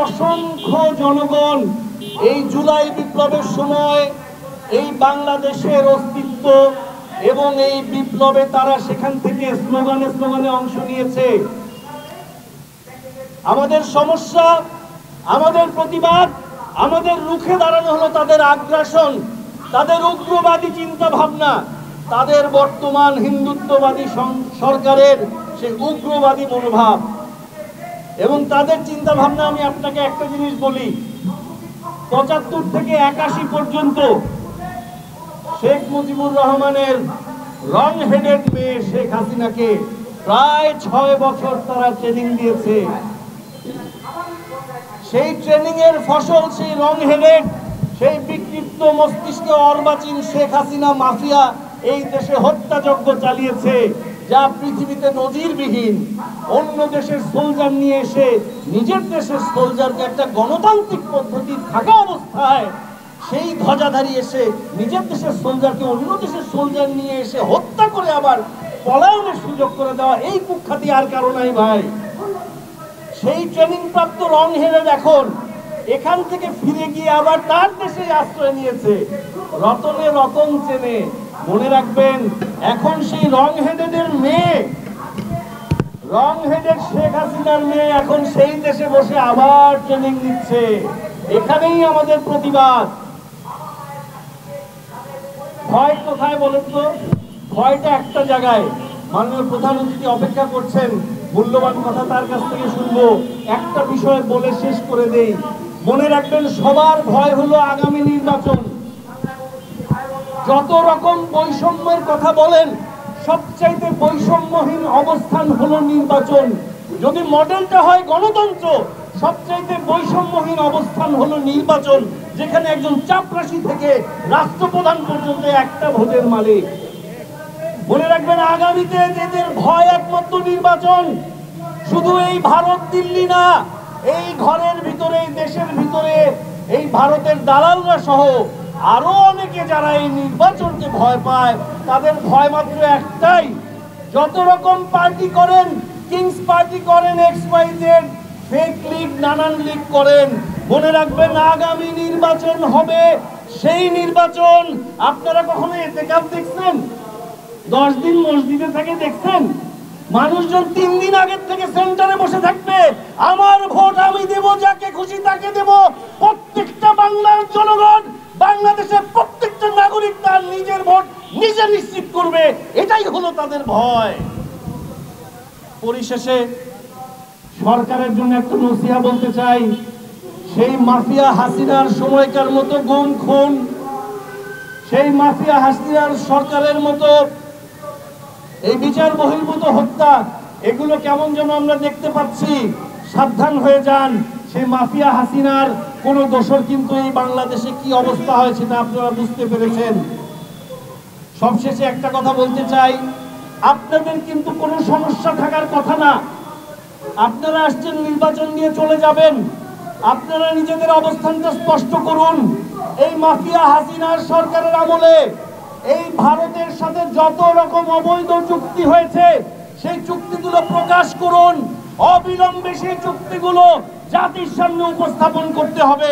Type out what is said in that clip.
অসংখ্য জনগণ এই জুলাই বিপ্লবের সময় এই বাংলাদেশের অস্তিত্ব এবং এই বিপ্লবে তারা সেখান থেকে স্লোগানে স্লোগানে অংশ নিয়েছে। আমাদের সমস্যা, আমাদের প্রতিবাদ, আমাদের রুখে দাঁড়ানো হলো তাদের আগ্রাসন, তাদের উগ্রবাদী চিন্তা ভাবনা, তাদের বর্তমান হিন্দুত্ববাদী সরকারের সেই উগ্রবাদী মনোভাব এবং তাদের চিন্তা ভাবনা। আমি আপনাকে একটা জিনিস বলি, ৭৫ থেকে ৮১ পর্যন্ত শেখ মুজিবুর রহমানের রং হেডেড মেয়ে শেখ হাসিনাকে প্রায় ৬ বছর তারা ট্রেনিং দিয়েছে। সেই ট্রেনিং এর ফসল সেই রং হেডেড, সেই বিকৃত মস্তিষ্কে অর্বাচীন শেখ হাসিনা মাফিয়া এই দেশে হত্যাযজ্ঞ চালিয়েছে, যা পৃথিবীতে নজিরবিহীন। অন্য দেশের সোলজার নিয়ে এসে নিজের দেশের সোলজারকে একটা গণতান্ত্রিক পদ্ধতি থাকা অবস্থায় সেই ধ্বজাধারী এসে নিজের দেশের সোলজারকে অন্য দেশের সোলজার নিয়ে এসে হত্যা করে আবার পলায়নের সুযোগ করে দেওয়া, এই কুখ্যাতি আর কারো নাই ভাই। সেই ট্রেনিং প্রাপ্ত রং হেডেড এখন এখান থেকে ফিরে গিয়ে আবার তার দেশে আশ্রয় নিয়েছে। রতনে রতন চেনে, মনে রাখবেন এখন সেই রং হেডেডের মেয়ে, রং হেডেড শেখ হাসিনার মেয়ে এখন সেই দেশে বসে আবার ট্রেনিং নিচ্ছে। এখানেই আমাদের প্রতিবাদ। ভয় কোথায় বলেন তো? ভয়টা একটা জায়গায়। মাননীয় প্রধান অতিথি অপেক্ষা করছেন, মূল্যবান কথা তার কাছ থেকে শুনবো। একটা বিষয় বলে শেষ করে দেই, মনে রাখবেন সবার ভয় হলো আগামী নির্বাচন। যত রকম বৈষম্যের কথা বলেন, সবচাইতে বৈষম্যহীন অবস্থান হলো নির্বাচন। যদি মডেলটা হয় গণতন্ত্র, সবচাইতে বৈষম্যহীন অবস্থান হলো নির্বাচন, যেখানে একজন চাপরাশি থেকে রাষ্ট্রপ্রধান পর্যন্ত একটা ভোটের মালিক। মনে রাখবেন আগামীতে এদের ভয় একমাত্র নির্বাচন। শুধু এই ভারত দিল্লি না, এই ঘরের ভিতরে, দেশের ভিতরে এই ভারতের দালালরা সহ আরো অনেকে যারা এই নির্বাচনকে ভয় পায়, তাদের ভয় মাত্র একটাই, যত রকম পার্টি করেন, কিংস পার্টি করেন, XYZ, ফেক লীগ, নানান লীগ করেন, মনে রাখবেন আগামী নির্বাচন হবে সেই নির্বাচন। আপনারা কখনো এতেকাফ দেখছেন? 10 দিন মসজিদে থেকে দেখছেন? মানুষজন 3 দিন আগের থেকে সেন্টারে বসে থাকবে, আমার ভোট আমি দেব, যাকে খুশি তাকে দেব। প্রত্যেকটা বাংলার জনগণ, বাংলাদেশের প্রত্যেকটা নাগরিক তার নিজের ভোট নিজে নিশ্চিত করবে, এটাই হলো তাদের ভয়। পরিশেষে সরকারের জন্য একটা নসিহা বলতে চাই, সেই মাফিয়া হাসিনার সময়কার মতো গুম খুন, সেই মাফিয়া হাসিনার সরকারের মতো এই বিচার বহির্ভূত হত্যা, এগুলো কেমন যেন আমরা দেখতে পাচ্ছি। সাবধান হয়ে যান। সেই মাফিয়া হাসিনার কোন দোষর কিন্তু এই বাংলাদেশে কি অবস্থা হয় সেটা আপনারা বুঝতে পেরেছেন। সবশেষে একটা কথা বলতে চাই, আপনাদের কিন্তু কোনো সমস্যা থাকার কথা না। আপনারা আসছেন নির্বাচন দিয়ে চলে যাবেন, আপনারা নিজেদের অবস্থানটা স্পষ্ট করুন। এই মাফিয়া হাসিনার সরকারের আমলে এই ভারতের সাথে যত রকম অবৈধ চুক্তি হয়েছে, সেই চুক্তিগুলো প্রকাশ করুন। অবিলম্বে সেই চুক্তিগুলো জাতির সামনে উপস্থাপন করতে হবে।